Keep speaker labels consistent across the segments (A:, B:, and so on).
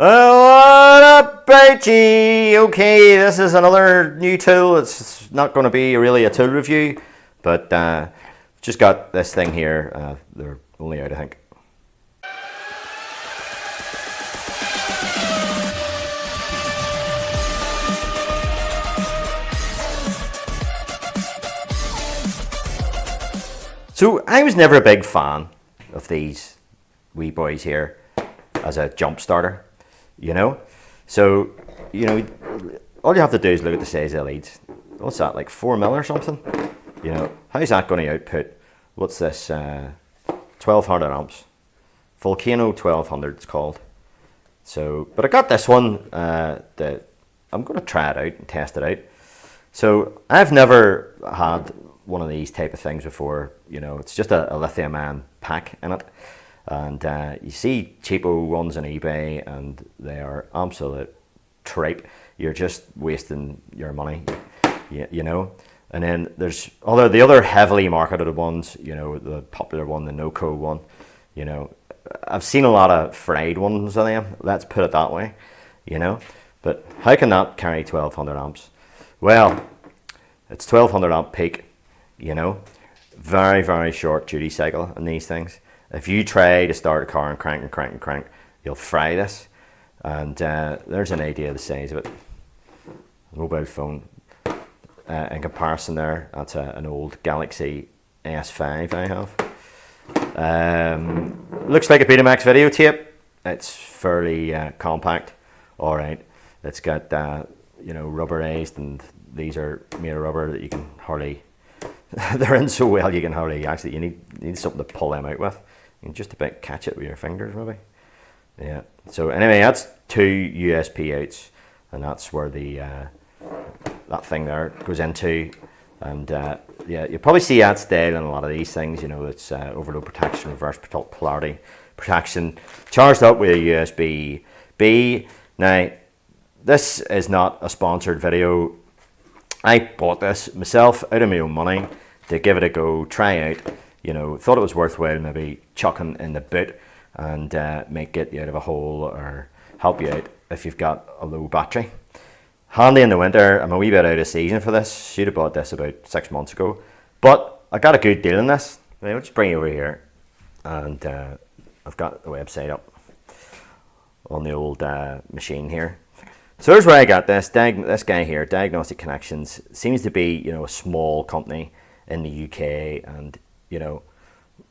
A: What up, Archie? Okay, this is another new tool. It's not going to be really a tool review, but just got this thing here. They're only out, I think. So I was never a big fan of these wee boys here as a jump starter, you know. So, you know, all you have to do is look at the size of the leads. What's that, like 4 mil or something? You know, how's that going to output? What's this? 1200 amps. Volcano 1200 it's called. So, but I got this one that I'm going to try it out and test it out. So I've never had one of these type of things before. You know, it's just a lithium ion pack in it. And you see cheapo ones on eBay and they are absolute tripe. You're just wasting your money, you know. And then there's the other heavily marketed ones, you know, the popular one, the NoCo one, you know. I've seen a lot of fried ones of them, let's put it that way, you know. But how can that carry 1200 amps? Well, it's 1200 amp peak, you know. Very, very short duty cycle on these things. If you try to start a car and crank, you'll fry this. And there's an idea of the size of it. Mobile phone. In comparison there, that's an old Galaxy S5 I have. Looks like a Betamax videotape. It's fairly compact. All right. It's got, you know, rubberized, and these are made of rubber that you can hardly, they're in so well you can hardly, actually, you need something to pull them out with. You can just about catch it with your fingers, maybe. Yeah. So anyway, that's 2 USB outs, and that's where the that thing there goes into. And yeah, you'll probably see that style in a lot of these things. You know, it's overload protection, reverse polarity protection, charged up with a USB-B. Now, this is not a sponsored video. I bought this myself out of my own money to give it a go, try out. You know, thought it was worthwhile maybe chucking in the boot and make it out of a hole or help you out if you've got a low battery. Handy in the winter. I'm a wee bit out of season for this. Should have bought this about 6 months ago, but I got a good deal in this. I'll just bring you over here, and I've got the website up on the old machine here. So here's where I got this. This guy here, Diagnostic Connections, seems to be, you know, a small company in the UK, and you know,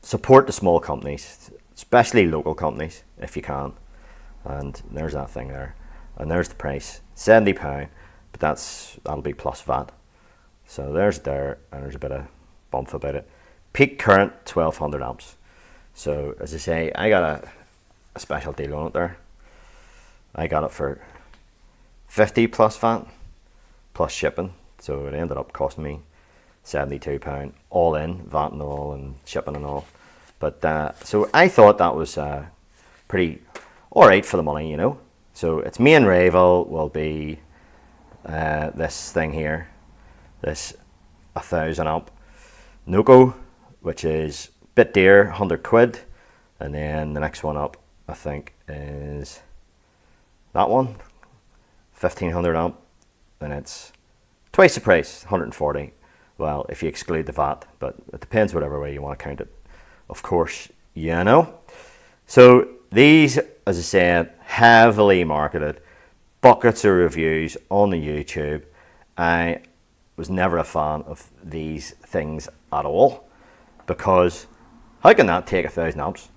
A: support the small companies, especially local companies, if you can. And there's that thing there, and there's the price, £70, but that'll be plus VAT. So there's there, and there's a bit of bump about it. Peak current 1200 amps. So as I say, I got a special deal on it there. I got it for 50 plus VAT plus shipping, so it ended up costing me £72 all in, VAT and all, and shipping and all. But so I thought that was pretty alright for the money, you know. So its main rival will be this thing here, this 1000 amp NoCo, which is a bit dear, 100 quid. And then the next one up, I think, is that one, 1500 amp, and it's twice the price, 140. Well, if you exclude the VAT, but it depends whatever way you want to count it, of course, you know. So these, as I said, heavily marketed, buckets of reviews on the YouTube. I was never a fan of these things at all, because how can that take 1000 amps?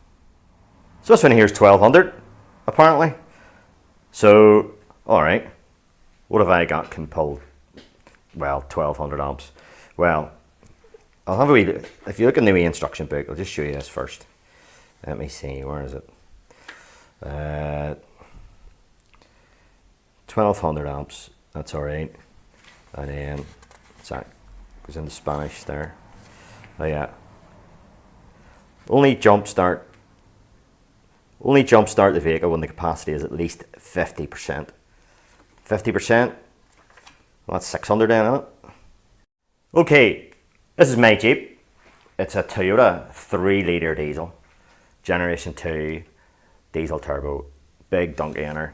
A: So this one here is 1200, apparently. So, all right, what have I got can pull, well, 1200 amps? Well, I'll have a wee, if you look in the wee instruction book, I'll just show you this first. Let me see, where is it? 1200 amps, that's all right. And then, sorry, goes into Spanish there. Oh yeah. Only jumpstart the vehicle when the capacity is at least 50%. 50%? Well, that's 600 then, isn't it? Okay, this is my Jeep. It's a Toyota 3-litre diesel, generation 2, diesel turbo, big donkey in her.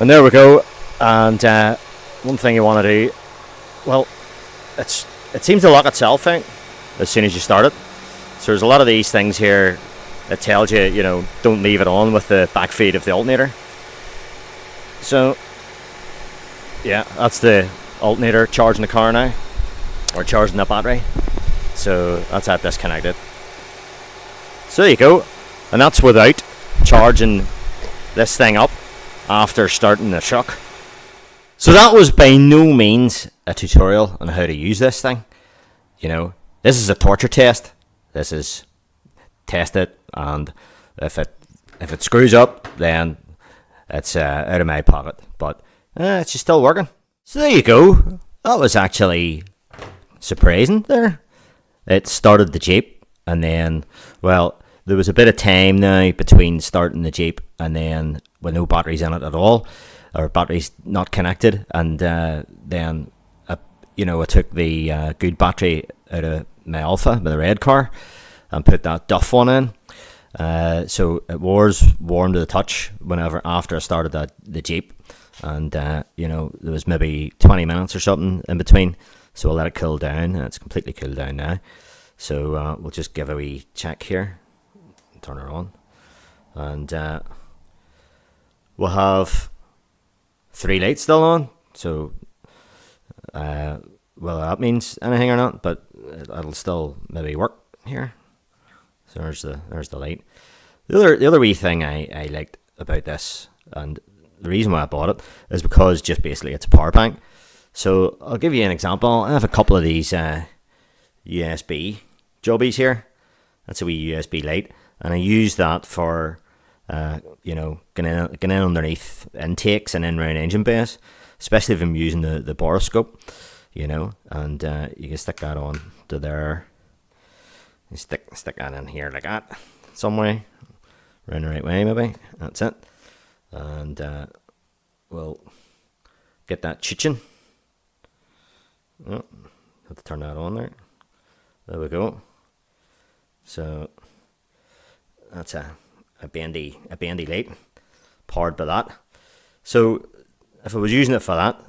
A: And there we go. And one thing you want to do, well, it seems to lock itself out as soon as you start it. So there's a lot of these things here that tells you, you know, don't leave it on with the back feed of the alternator. So yeah, that's the alternator charging the car now, or charging the battery. So that's that disconnected. So there you go, and that's without charging this thing up after starting the truck. So that was by no means a tutorial on how to use this thing. You know, this is a torture test. This is test it, and if it screws up, then it's out of my pocket. But it's just still working. So there you go. That was actually surprising there. It started the Jeep, and then, well, there was a bit of time now between starting the Jeep and then with no batteries in it at all, or batteries not connected, and then you know, I took the good battery out of my Alpha, my red car, and put that Duff one in. So it was warm to the touch whenever after I started the Jeep, and you know, there was maybe 20 minutes or something in between, so I let it cool down, and it's completely cooled down now. So we'll just give a wee check here, turn her on, and we'll have 3 lights still on. So whether that means anything or not, but it'll still maybe work here. So there's the light. The other wee thing I liked about this, and the reason why I bought it, is because just basically it's a power bank. So I'll give you an example. I have a couple of these USB jobbies here. That's a wee USB light, and I use that for you know, getting in underneath intakes and in round engine bays, especially if I'm using the borescope, you know, and you can stick that on to there. You stick that in here like that, some way, round the right way maybe. That's it, and we'll get that chichen. Oh, have to turn that on there. There we go. So that's a bendy light powered by that. So if I was using it for that,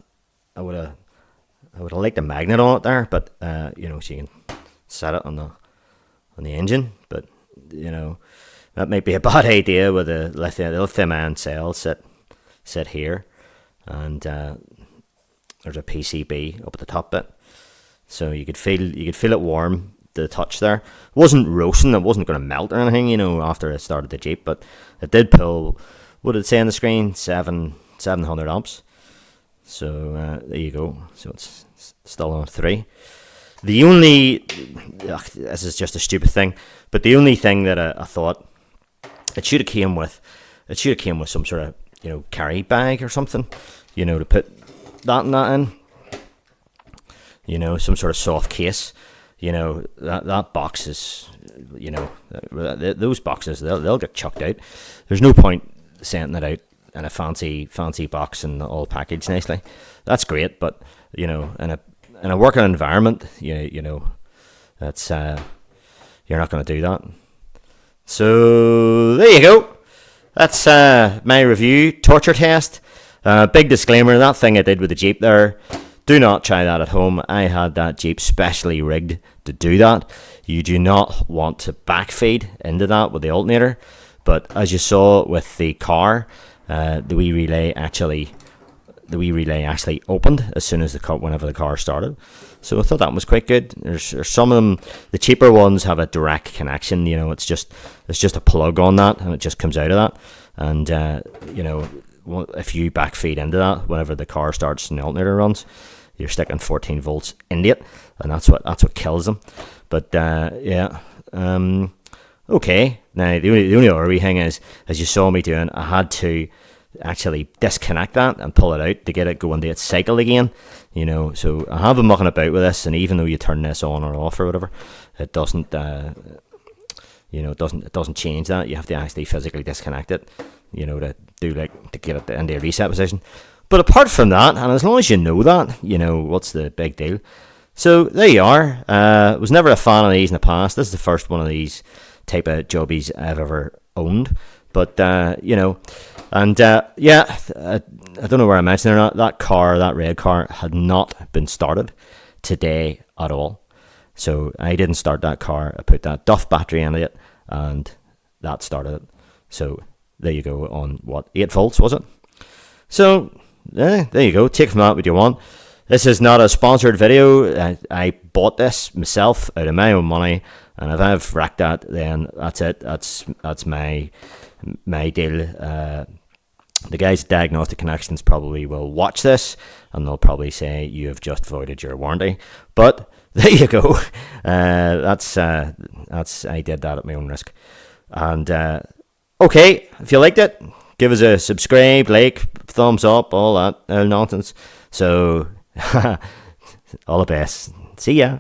A: I would have liked a magnet on it there, but you know, so you can set it on the engine. But you know, that might be a bad idea with the lithium ion cells sit here, and there's a PCB up at the top bit, so you could feel it warm. The touch there, it wasn't roasting, it wasn't going to melt or anything, you know, after I started the Jeep, but it did pull, what did it say on the screen, 700 amps. So there you go. So it's still on 3. The only, this is just a stupid thing, but the only thing that I thought it should have came with some sort of, you know, carry bag or something, you know, to put that and that in, you know, some sort of soft case. You know, that box is, you know, those boxes, they'll get chucked out. There's no point sending it out in a fancy box and all packaged nicely. That's great, but you know, in a working environment, you know, that's you're not going to do that. So there you go. That's my review torture test. Big disclaimer: that thing I did with the Jeep there, do not try that at home. I had that Jeep specially rigged to do that. You do not want to backfeed into that with the alternator. But as you saw with the car, the wee relay actually opened as soon as whenever the car started. So I thought that was quite good. There's some of them, the cheaper ones have a direct connection. You know, it's just a plug on that, and it just comes out of that. And you know, if you backfeed into that whenever the car starts and the alternator runs, you're sticking 14 volts into it, and that's what kills them. But yeah, okay. Now the only other wee thing is, as you saw me doing, I had to actually disconnect that and pull it out to get it going to its cycle again. You know, so I have been mucking about with this, and even though you turn this on or off or whatever, it doesn't. You know, it doesn't change that. You have to actually physically disconnect it. You know, to get it into a reset position. But apart from that, and as long as you know that, you know, what's the big deal? So there you are. Was never a fan of these in the past. This is the first one of these type of jobbies I've ever owned. But you know, and yeah, I don't know where I mentioned it or not. That red car, had not been started today at all. So I didn't start that car. I put that Duff battery in it, and that started it. So there you go. On what, 8 volts was it? So there you go. Take from that what you want. This is not a sponsored video. I bought this myself out of my own money, and if I've wrecked that, then that's it. That's my deal. The guys at Diagnostic Connections probably will watch this, and they'll probably say you have just voided your warranty. But there you go. That's I did that at my own risk. And okay, if you liked it, give us a subscribe, like, thumbs up, all that nonsense. So all the best. See ya.